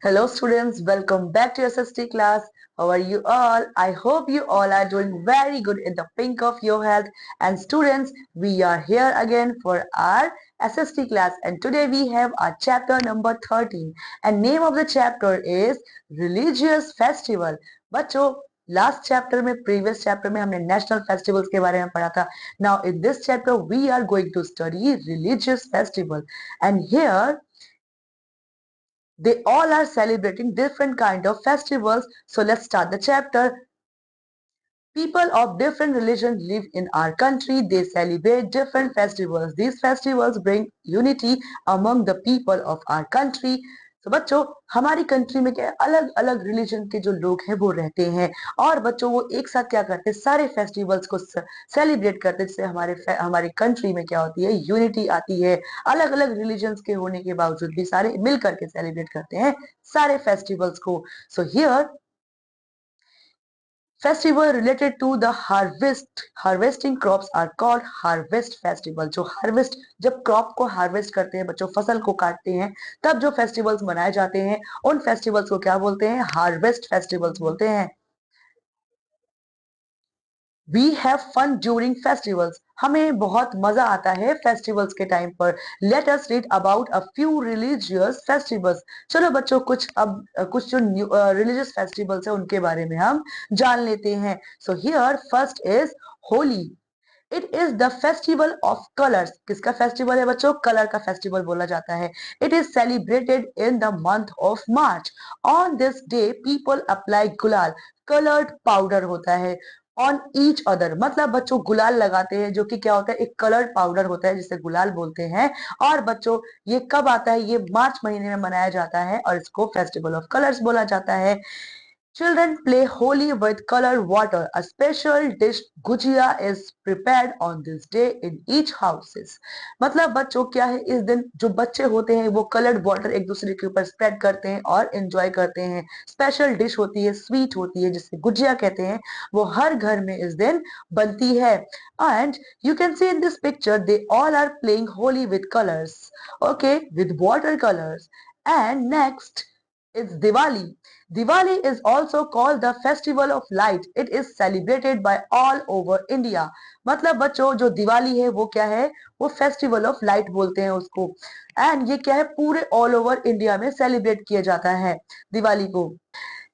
Hello students, welcome back to SST class. How are you all? I hope you all are doing very good in the pink of your health. And students, we are here again for our SST class and today we have our chapter number 13 and name of the chapter is Religious Festival. बच्चों last chapter में previous chapter में हमने national festivals के बारे में पढ़ा था. Now in this chapter we are going to study religious festival and here they all are celebrating different kind of festivals. So let's start the chapter. People of different religions live in our country. They celebrate different festivals. These festivals bring unity among the people of our country. तो बच्चों हमारी country में क्या है अलग अलग religion के जो लोग हैं वो रहते हैं और बच्चों वो एक साथ क्या करते हैं सारे फेस्टिवल्स को सेलिब्रेट करते हैं जिससे हमारे कंट्री में क्या होती है यूनिटी आती है. अलग अलग रिलीजन्स के होने के बावजूद भी सारे मिल करके सेलिब्रेट करते हैं सारे फेस्टिवल्स को. So here festival related to the harvesting crops are called harvest festival. जो हार्वेस्ट जब क्रॉप को हार्वेस्ट करते हैं बच्चों फसल को काटते हैं तब जो फेस्टिवल्स मनाए जाते हैं उन फेस्टिवल्स को क्या बोलते हैं हार्वेस्ट फेस्टिवल्स बोलते हैं. We have fun during festivals. हमें बहुत मजा आता है फेस्टिवल्स के टाइम पर. Let us read about a few religious festivals. चलो बच्चों कुछ जो रिलीजियस फेस्टिवल्स है उनके बारे में हम जान लेते हैं. So here first is Holi. It is the festival of colours. किसका फेस्टिवल है बच्चों कलर का फेस्टिवल बोला जाता है. It is celebrated in the month of March. On this day people apply गुलाल. कलर्ड पाउडर होता है ऑन ईच अदर. मतलब बच्चों गुलाल लगाते हैं जो कि क्या होता है एक कलर्ड पाउडर होता है जिसे गुलाल बोलते हैं. और बच्चों ये कब आता है ये मार्च महीने में मनाया जाता है और इसको फेस्टिवल ऑफ कलर्स बोला जाता है. Children play Holi with colored water. A special dish gujia is prepared on this day in each houses. मतलब बच्चों क्या है इस दिन जो बच्चे होते हैं वो कलर्ड वाटर एक दूसरे के ऊपर स्प्रेड करते हैं और एंजॉय करते हैं. स्पेशल डिश होती है स्वीट होती है जिसे गुजिया कहते हैं वो हर घर में इस दिन बनती है. And you can see in this picture they all are playing Holi with colors. Okay, with watercolors. And next is Diwali. Diwali is also called the festival of light. It is celebrated by all over India. मतलब बच्चों जो दिवाली है वो क्या है वो festival of light बोलते हैं उसको. एंड ये क्या है पूरे ऑल ओवर इंडिया में सेलिब्रेट किया जाता है दिवाली को.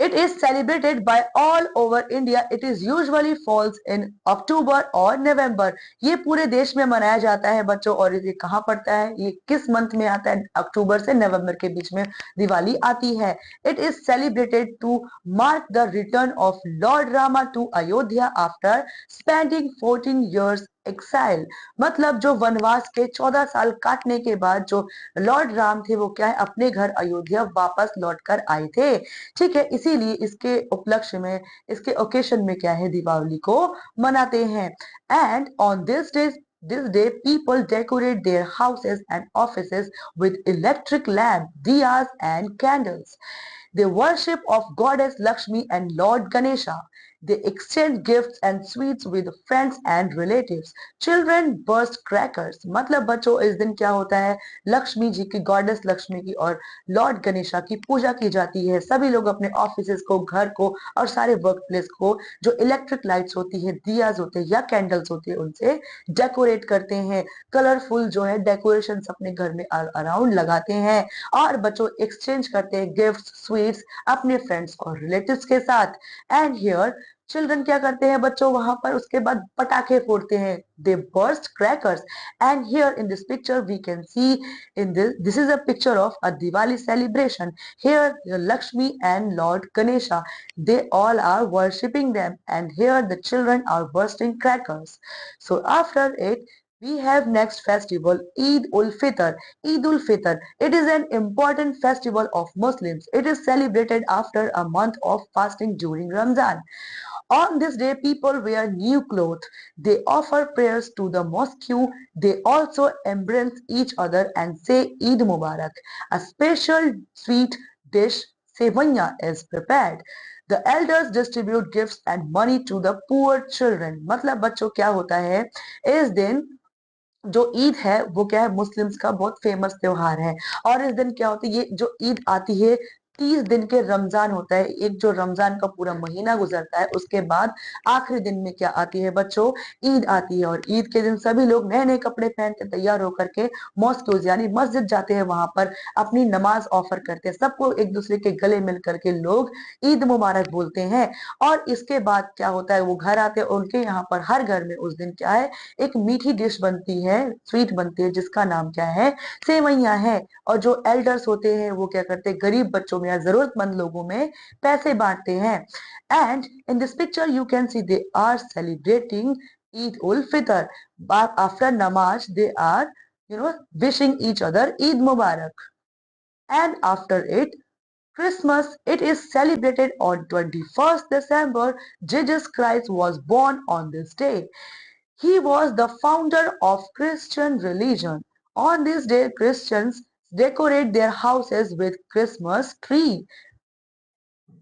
It is celebrated by all over India. It is usually falls in October or November. ये पूरे देश में मनाया जाता है बच्चों और ये कहाँ पड़ता है ये किस मंथ में आता है अक्टूबर से नवंबर के बीच में दिवाली आती है. It is celebrated to mark the return of Lord Rama to Ayodhya after spending 14 years exile. मतलब जो वनवास के 14 साल काटने के बाद जो लॉर्ड राम थे वो क्या है अपने घर अयोध्या वापस लौट कर आए थे. ठीक है इसीलिए इसके उपलक्ष्य में इसके ओकेशन में क्या है दीपावली को मनाते हैं. And on this day people decorate their houses and offices with electric lamp, diyas and candles. They worship of goddess Lakshmi and Lord Ganesha. They exchange gifts and sweets with friends and relatives. Children burst crackers. मतलब बच्चों इस दिन क्या होता है लक्ष्मी जी की goddess Lakshmi की और लॉर्ड गणेशा की पूजा की जाती है. सभी लोग अपने ऑफिस को घर को और सारे वर्क प्लेस को जो इलेक्ट्रिक लाइट्स होती है दियाज होते हैं या कैंडल्स होते हैं उनसे डेकोरेट करते हैं. कलरफुल जो है डेकोरेशन अपने घर में अराउंड लगाते हैं और बच्चों एक्सचेंज करते हैं गिफ्ट स्वीट्स अपने फ्रेंड्स और रिलेटिव्स के साथ. एंड हियर चिल्ड्रन क्या करते हैं बच्चों वहां पर उसके बाद पटाखे फोड़ते हैं. They burst crackers. And here in this picture we can see in this is a picture of a Diwali celebration. Here Lakshmi and Lord Ganesha they all are worshipping them and here the children are bursting crackers. So after it we have next festival Eid ul Fitr. Eid ul Fitr. It is an important festival of Muslims. It is celebrated after a month of fasting during Ramzan. On this day, people wear new clothes. They offer prayers to the mosque. They also embrace each other and say Eid Mubarak. A special sweet dish, sevanya, is prepared. The elders distribute gifts and money to the poor children. मतलब बच्चों क्या होता है इस दिन जो ईद है वो क्या है मुस्लिम्स का बहुत फेमस त्योहार है और इस दिन क्या होता है ये जो ईद आती है 30 दिन के रमजान होता है, एक जो रमजान का पूरा महीना गुजरता है, उसके बाद आखिरी दिन में क्या आती है बच्चों, ईद आती है। और ईद के दिन सभी लोग नए नए कपड़े पहन के तैयार होकर के मॉस्क्यूज यानी मस्जिद जाते हैं, वहां पर अपनी नमाज ऑफर करते हैं, सबको एक दूसरे के गले मिल करके लोग ईद मुबारक बोलते हैं। और इसके बाद क्या होता है, वो घर आते हैं, उनके यहाँ पर हर घर में उस दिन क्या है, एक मीठी डिश बनती है, स्वीट बनती है, जिसका नाम क्या है, सेवैया है। और जो एल्डर्स होते हैं वो क्या करते हैं, गरीब बच्चों में या जरूरतमंद लोगों में पैसे बांटते हैं। And in this picture you can see they are celebrating Eid ul Fitr. But after namaz, they are, wishing each other Eid Mubarak. And after it, Christmas, it is celebrated on 21st December. Jesus Christ was born on this day. He was the founder of Christian religion. On this day, Christians decorate their houses with Christmas tree.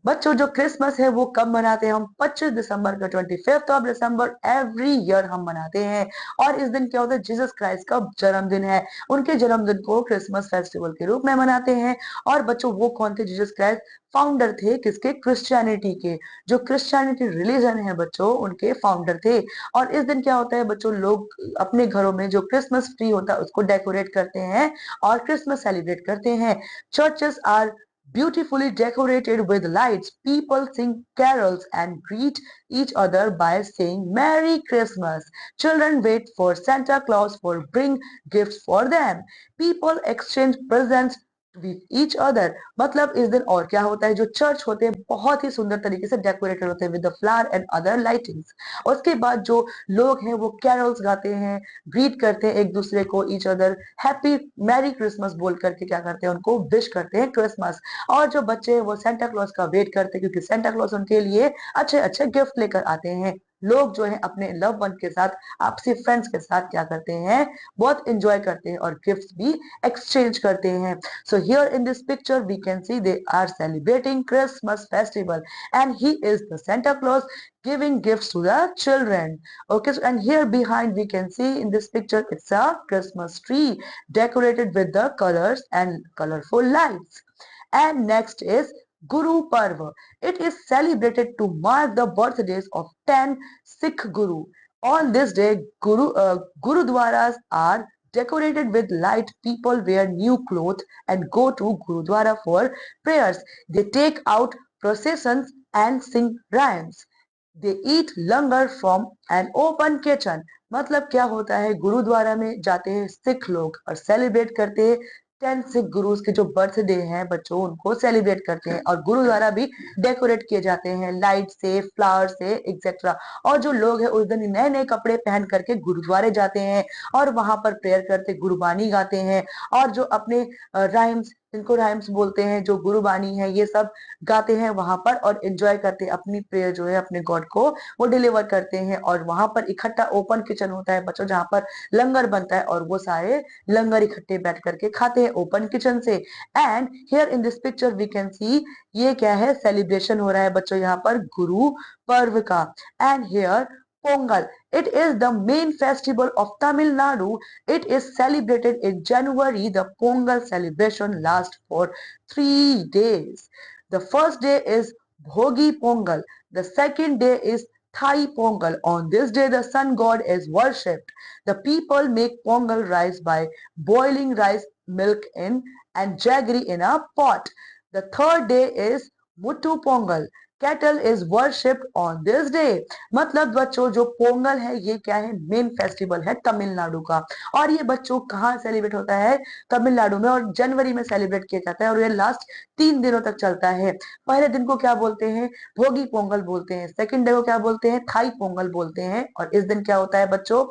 बच्चों जो Christmas है वो कब मनाते हैं हम, 25 दिसंबर का, 25 दिसंबर every year हम मनाते हैं। और इस दिन क्या होता है, जीसस क्राइस्ट का जन्मदिन है, उनके जन्मदिन को क्रिसमस फेस्टिवल के रूप में मनाते हैं। और बच्चों वो कौन थे, जीसस क्राइस्ट फाउंडर थे किसके, क्रिश्चियनिटी के, जो क्रिश्चियनिटी रिलीजन है बच्चों, उनके फाउंडर थे। और इस दिन क्या होता है बच्चों, लोग अपने घरों में जो क्रिसमस ट्री होता है उसको डेकोरेट करते हैं और क्रिसमस सेलिब्रेट करते हैं। Churches are beautifully decorated with lights. People sing carols and greet each other by saying Merry Christmas. Children wait for Santa Claus for bring gifts for them. People exchange presents with each other. मतलब इस दिन और क्या होता है, जो church होते हैं बहुत ही सुंदर तरीके से डेकोरेटेड होते हैं with the flower and other lightings. उसके बाद जो लोग हैं वो कैरल्स गाते हैं, ग्रीट करते हैं एक दूसरे को, each other happy merry Christmas बोल करके क्या करते हैं, उनको विश करते हैं क्रिसमस। और जो बच्चे हैं वो सेंटा क्लॉज का वेट करते हैं, क्योंकि सेंटा क्लॉज उनके लिए अच्छे अच्छे गिफ्ट लेकर आते हैं। लोग जो है अपने लव वन के साथ, आपसी फ्रेंड्स के साथ क्या करते हैं, बहुत एंजॉय करते हैं और गिफ्ट भी एक्सचेंज करते हैं। So here in this picture we can see they are celebrating Christmas festival and he is the Santa Claus giving gifts to the children. Okay, so and here behind we can see in this picture it's a Christmas tree decorated with the colors and colorful lights. And next is Guru Parva. It is celebrated to mark the birthdays of 10 Sikh Guru. On this day, Gurudwaras are decorated with light. People wear new clothes and go to Gurudwara for prayers. They take out processions and sing rhymes. They eat langar from an open kitchen. मतलब क्या होता है, गुरुद्वारा में जाते हैं सिख लोग और celebrate करते हैं 10 सिख गुरुज के जो बर्थडे हैं बच्चों, उनको सेलिब्रेट करते हैं। और गुरुद्वारा भी डेकोरेट किए जाते हैं लाइट से, फ्लावर से, एक्सेट्रा। और जो लोग हैं उस दिन नए नए कपड़े पहन करके गुरुद्वारे जाते हैं और वहां पर प्रेयर करते, गुरुबानी गाते हैं। और जो अपने राइम्स, इनको राइम्स बोलते हैं, जो गुरुबानी है, ये सब गाते हैं वहां पर और एंजॉय करते हैं, अपनी प्रेयर जो है अपने गॉड को वो डिलीवर करते हैं। और वहां पर इकट्ठा ओपन किचन होता है बच्चों, जहां पर लंगर बनता है और वो सारे लंगर इकट्ठे बैठ करके खाते हैं ओपन किचन से। And here in this picture we can see ये क्या है, सेलिब्रेशन हो रहा है बच्चों यहाँ पर गुरु पर्व का। And here Pongal. It is the main festival of Tamil Nadu. It is celebrated in January. The Pongal celebration lasts for 3 days. The first day is Bhogi Pongal. The second day is Thai Pongal. On this day, the sun god is worshipped. The people make Pongal rice by boiling rice, milk in and jaggery in a pot. The third day is Muttu Pongal. Cattle is worshipped on this day. मतलब बच्चों जो पोंगल है ये क्या है, main festival है तमिलनाडु का। और ये बच्चों कहाँ सेलिब्रेट होता है, तमिलनाडु में, और जनवरी में सेलिब्रेट किया जाता है और ये लास्ट 3 दिनों तक चलता है। पहले दिन को क्या बोलते हैं, भोगी पोंगल बोलते हैं। सेकंड डे को क्या बोलते हैं, थाई पोंगल बोलते हैं। और इस दिन क्या होता है बच्चों,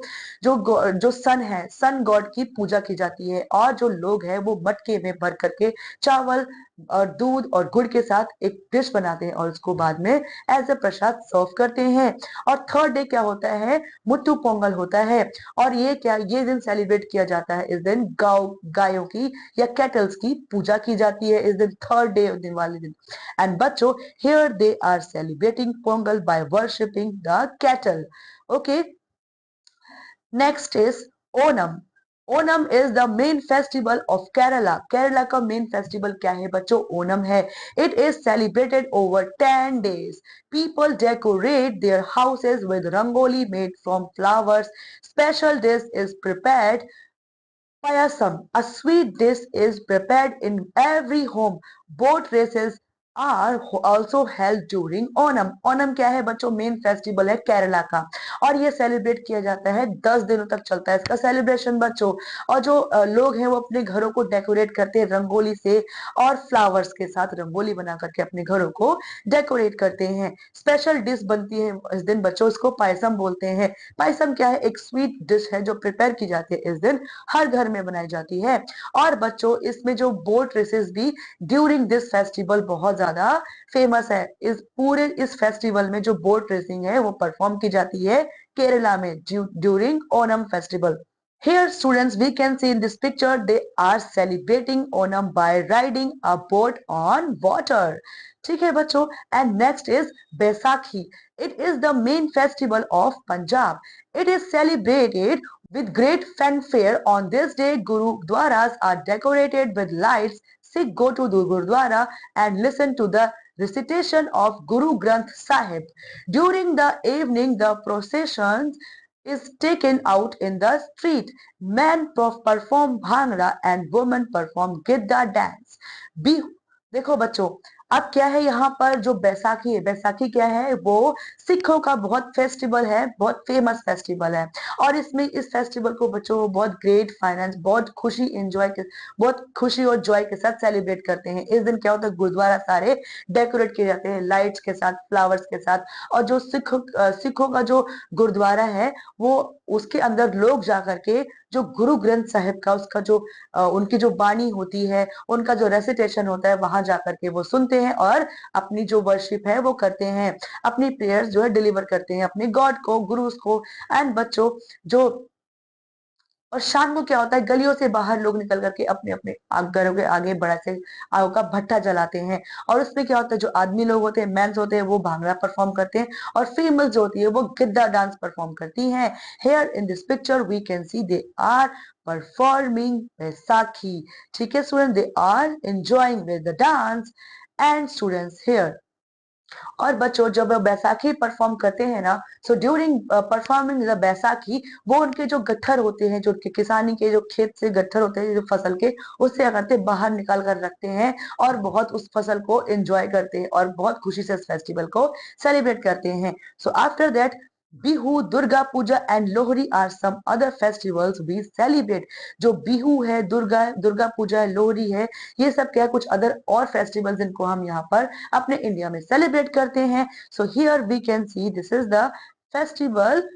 जो सन है, सन गॉड की पूजा की जाती है। और जो लोग हैं वो मटके में भर करके चावल और दूध और गुड़ के साथ एक डिश बनाते हैं और उसको बाद में एज ए प्रसाद सर्व करते हैं। और थर्ड डे क्या होता है, मुट्टू पोंगल होता है। और ये क्या, ये दिन सेलिब्रेट किया जाता है, इस दिन गायों की या कैटल्स की पूजा की जाती है इस दिन, थर्ड डे दिन वाले दिन। एंड बच्चों here they are celebrating Pongal by worshipping the cattle. Okay, next is Onam. Onam is the main festival of Kerala. Kerala का मेन फेस्टिवल क्या है बच्चों? ओनम है। It is celebrated over 10 days. People decorate their houses with rangoli made from flowers. Special dish is prepared. Payasam, a sweet dish, is prepared in every home. Boat races are also held during Onam. Onam क्या है बच्चों? Main festival है केरला का, और ये celebrate किया जाता है, 10 दिनों तक चलता है इसका सेलिब्रेशन बच्चों। और जो लोग हैं वो अपने घरों को डेकोरेट करते हैं रंगोली से और फ्लावर्स के साथ, रंगोली बना करके अपने घरों को डेकोरेट करते हैं। स्पेशल डिश बनती है इस दिन बच्चों, उसको पायसम बोलते हैं। पायसम क्या है? एक स्वीट डिश है जो प्रिपेयर की जाती है इस दिन, हर घर में बनाई जाती है। और बच्चों इसमें जो बोट रेसेस भी ड्यूरिंग दिस फेस्टिवल बहुत ज्यादा फेमस है। इस फेस्टिवल में जो बोट रेसिंग है वो परफॉर्म की जाती है केरला में during Onam festival. Here students, we can see in this picture they are celebrating Onam by riding a boat on water. ठीक है बच्चों। And next is Baisakhi. It is the main festival of Punjab. It is celebrated with great fanfare. On this day, Gurudwaras are decorated with lights. Sikh go to the Gurudwara and listen to the recitation of Guru Granth Sahib. During the evening, the processions is taken out in the street. Men perform bhangra and women perform gidda dance. Bihu, देखो बच्चों, अब क्या है यहाँ पर जो बैसाखी है, बैसाखी क्या है? वो सिखों का बहुत फेस्टिवल है, बहुत फेमस फेस्टिवल है। और इसमें इस फेस्टिवल को बच्चों बहुत ग्रेट फाइनेंस, बहुत खुशी और जॉय के साथ सेलिब्रेट करते हैं। इस दिन क्या होता है? गुरुद्वारा सारे डेकोरेट किए जाते हैं लाइट्स के साथ, फ्लावर्स के साथ। और जो सिखों का जो गुरुद्वारा है वो, उसके अंदर लोग जाकर के जो गुरु ग्रंथ साहिब का उसका जो उनकी जो बानी होती है, उनका जो रेसिटेशन होता है, वहां जाकर के वो सुनते हैं और अपनी जो वर्शिप है वो करते हैं, अपनी प्रेयर्स जो है डिलीवर करते हैं अपने गॉड को, गुरुज को। एंड बच्चों जो, और शाम को क्या होता है? गलियों से बाहर लोग निकल करके अपने अपने घरों के आगे बड़ा से आग का भट्ठा जलाते हैं। और उसमें क्या होता है? जो आदमी लोग होते हैं, मेंस होते हैं, वो भांगड़ा परफॉर्म करते हैं, और फीमेल्स जो होती है वो गिद्दा डांस परफॉर्म करती हैं। Here in this picture we can see they are performing Baisakhi. ठीक है student, they are enjoying with the dance and students here. और बच्चों जब बैसाखी परफॉर्म करते हैं ना, so during performing the Baisakhi, वो उनके जो गट्ठर होते हैं, जो किसानी के जो खेत से गट्ठर होते हैं जो फसल के, उससे क्या करते हैं? बाहर निकाल कर रखते हैं और बहुत उस फसल को एंजॉय करते हैं और बहुत खुशी से इस फेस्टिवल को सेलिब्रेट करते हैं। So after that, Bihu, Durga Puja and Lohri are some other festivals we celebrate. जो बिहू है, दुर्गा पूजा है, लोहरी है, ये सब क्या है? कुछ अदर और फेस्टिवल्स जिनको हम यहाँ पर अपने इंडिया में सेलिब्रेट करते हैं। So here we can see this is the festival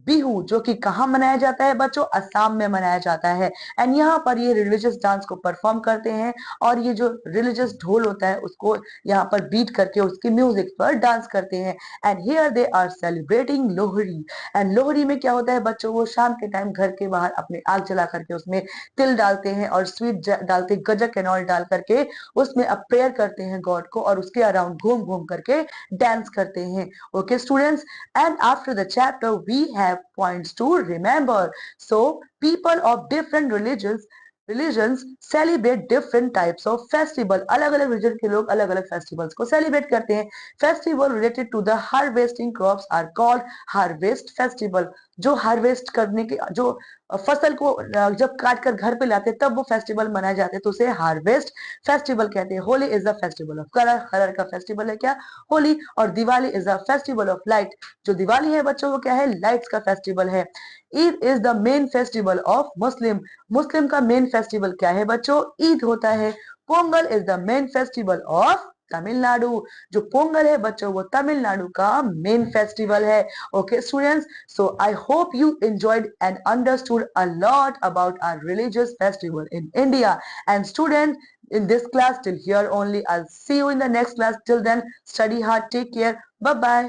Bihu, जो कि कहाँ मनाया जाता है बच्चों? असम में मनाया जाता है। एंड यहाँ पर ये रिलीजियस डांस को परफॉर्म करते हैं, और ये जो रिलीजियस ढोल होता है उसको यहाँ पर बीट करके उसकी म्यूजिक पर डांस करते हैं। And here they are celebrating Lohri. And Lohri में क्या होता है बच्चों? वो शाम के टाइम घर के बाहर अपने आग जला करके उसमें तिल डालते हैं और स्वीट डालते, गजक एंड ऑल डाल करके उसमें अब प्रेयर करते हैं गॉड को, और उसके अराउंड घूम घूम करके डांस करते हैं। Okay students, and after the chapter we have points to remember. So people of different religions celebrate different types of festival. अलग अलग रिलीजन के लोग अलग अलग फेस्टिवल्स को सेलिब्रेट करते हैं। Festival related to the harvesting crops are called harvest festival. जो हार्वेस्ट करने के, जो फसल को जब काट कर घर पे लाते हैं तब वो फेस्टिवल मनाए जाते हैं, तो उसे हार्वेस्ट फेस्टिवल कहते हैं। Holi is the festival of colour, colour का फेस्टिवल है क्या? होली। और Diwali is the festival of light. जो दिवाली है बच्चों वो क्या है? लाइट्स का फेस्टिवल है। Eid is the main festival of Muslim. Muslim का मेन फेस्टिवल क्या है बच्चों? ईद होता है। Pongal is the main festival of Tamil Nadu. जो पोंगल है बच्चों वो तमिलनाडु का मेन फेस्टिवल है। Okay students, so I hope you enjoyed and understood a lot about our religious festival in India. And student, in this class till here only. I'll see you in the next class. Till then, study hard, take care, bye bye.